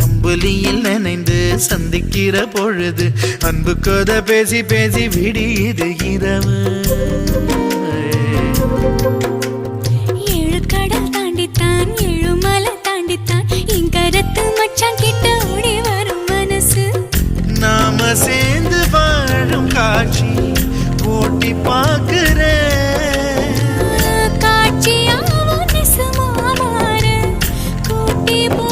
அம்புலியில் நினைந்து சந்திக்கிற பொழுது அன்பு கதை பேசி பேசி விடியுது இரவு. ஏழு கடல் தாண்டித்தான் ஏழு மலை தாண்டித்தான் என் கருத்து மச்சான் கிட்ட ஓடி வரும் மனசு. நாம சேர்ந்து வாழும் காட்சி போட்டி பார்க்கிறேன். காட்சியாவும் நெசமா மாற கூட்டி போ